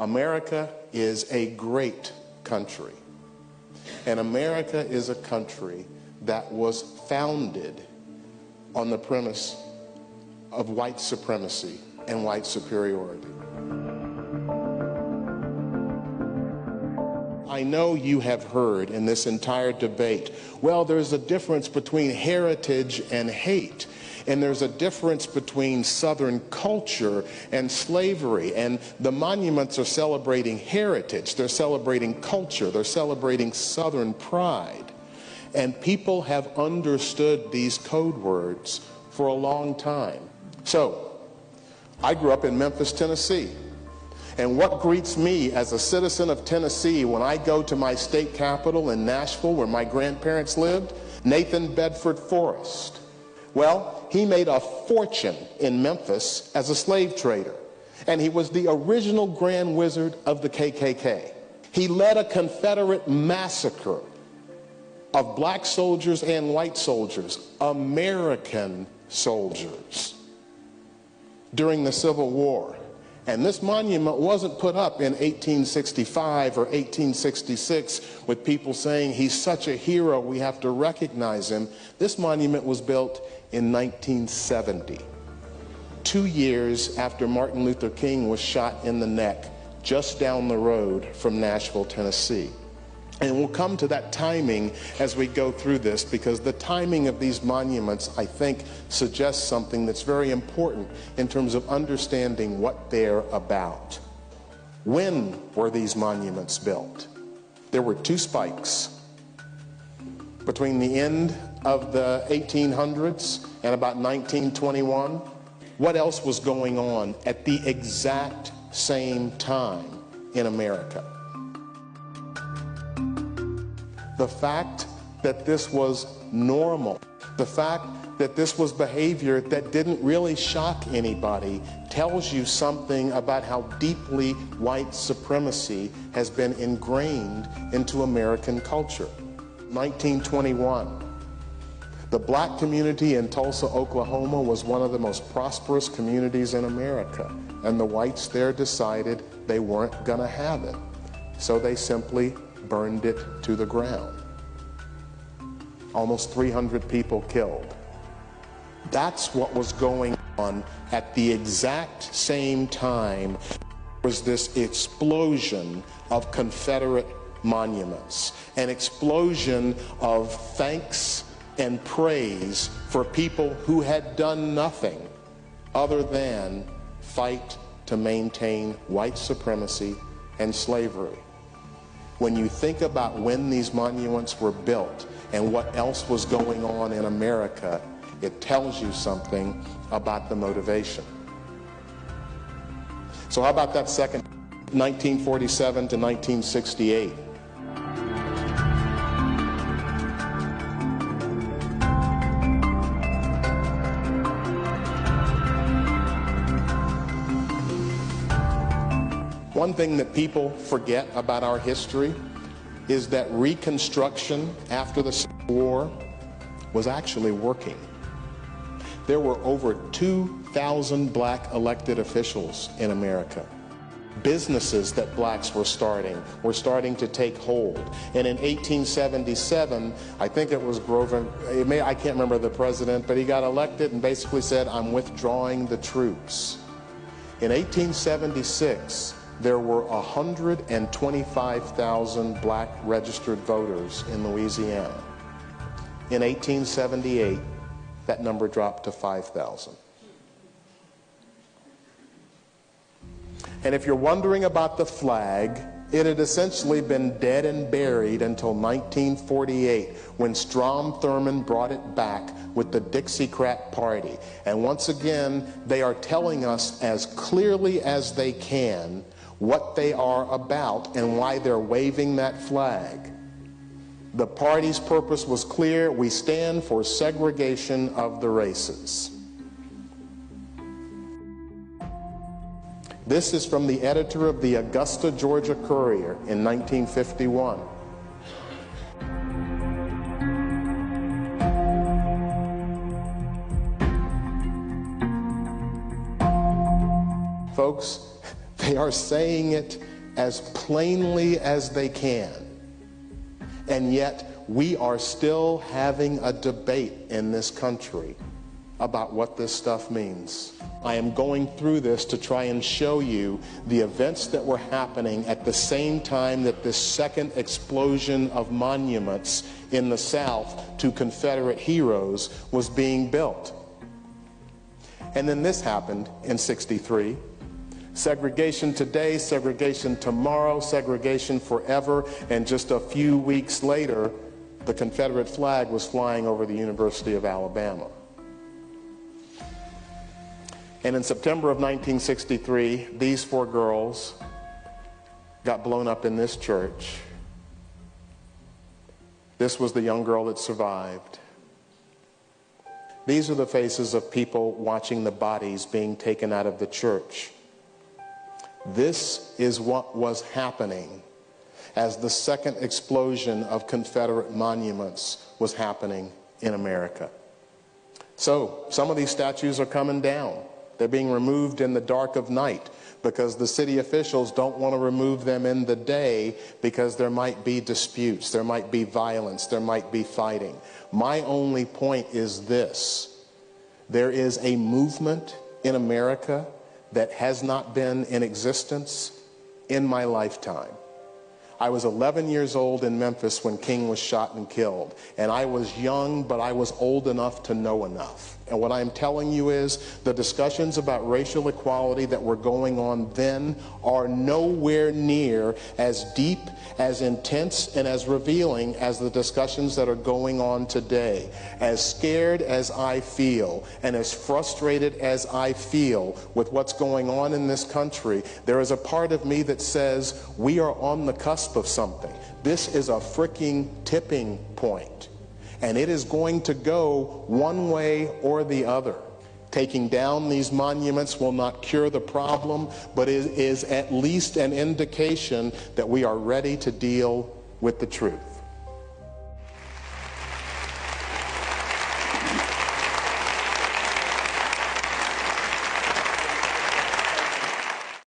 America is a great country, and America is a country that was founded on the premise of white supremacy and white superiority. I know you have heard in this entire debate, well, there's a difference between heritage and hate. And there's a difference between Southern culture and slavery. And the monuments are celebrating heritage. They're celebrating culture. They're celebrating Southern pride. And people have understood these code words for a long time. So, I grew up in Memphis, Tennessee. And what greets me as a citizen of Tennessee when I go to my state capital in Nashville, where my grandparents lived? Nathan Bedford Forrest. Well, he made a fortune in Memphis as a slave trader, and he was the original Grand Wizard of the KKK. He led a Confederate massacre of black soldiers and white soldiers, American soldiers, during the Civil War. And this monument wasn't put up in 1865 or 1866 with people saying he's such a hero, we have to recognize him. This monument was built in 1970, 2 years after Martin Luther King was shot in the neck just down the road from Nashville, Tennessee. And we'll come to that timing as we go through this, because the timing of these monuments, I think, suggests something that's very important in terms of understanding what they're about. When were these monuments built? There were two spikes between the end of the 1800s and about 1921. What else was going on at the exact same time in America? The fact that this was normal, the fact that this was behavior that didn't really shock anybody, tells you something about how deeply white supremacy has been ingrained into American culture. 1921. The black community in Tulsa, Oklahoma was one of the most prosperous communities in America, and the whites there decided they weren't gonna have it. So they simply burned it to the ground. Almost 300 people killed. That's what was going on at the exact same time. Was this explosion of Confederate monuments, an explosion of thanks and praise for people who had done nothing other than fight to maintain white supremacy and slavery. When you think about when these monuments were built and what else was going on in America, it tells you something about the motivation. So how about that second, 1947 to 1968? One thing that people forget about our history is that Reconstruction after the Civil War was actually working. There were over 2,000 black elected officials in America. Businesses that blacks were starting to take hold. And in 1877, I think it was Grover, I can't remember the president, but he got elected and basically said, I'm withdrawing the troops. In 1876, there were 125,000 black registered voters in Louisiana. In 1878, that number dropped to 5,000. And if you're wondering about the flag, it had essentially been dead and buried until 1948, when Strom Thurmond brought it back with the Dixiecrat Party. And once again, they are telling us as clearly as they can what they are about and why they're waving that flag. The party's purpose was clear: we stand for segregation of the races. This is from the editor of the Augusta, Georgia Courier in 1951. Folks, they are saying it as plainly as they can. And yet we are still having a debate in this country about what this stuff means. I am going through this to try and show you the events that were happening at the same time that this second explosion of monuments in the South to Confederate heroes was being built. And then this happened in '63. Segregation today, segregation tomorrow, segregation forever, and just a few weeks later, the Confederate flag was flying over the University of Alabama. And in September of 1963, these 4 girls got blown up in this church. This was the young girl that survived. These are the faces of people watching the bodies being taken out of the church. This is what was happening as the second explosion of Confederate monuments was happening in America. So, some of these statues are coming down. They're being removed in the dark of night because the city officials don't want to remove them in the day because there might be disputes, there might be violence, there might be fighting. My only point is this: there is a movement in America that has not been in existence in my lifetime. I was 11 years old in Memphis when King was shot and killed, and I was young, but I was old enough to know enough. And what I'm telling you is the discussions about racial equality that were going on then are nowhere near as deep, as intense, and as revealing as the discussions that are going on today. As scared as I feel and as frustrated as I feel with what's going on in this country, there is a part of me that says we are on the cusp of something. This is a freaking tipping point. And it is going to go one way or the other. Taking down these monuments will not cure the problem, but it is at least an indication that we are ready to deal with the truth.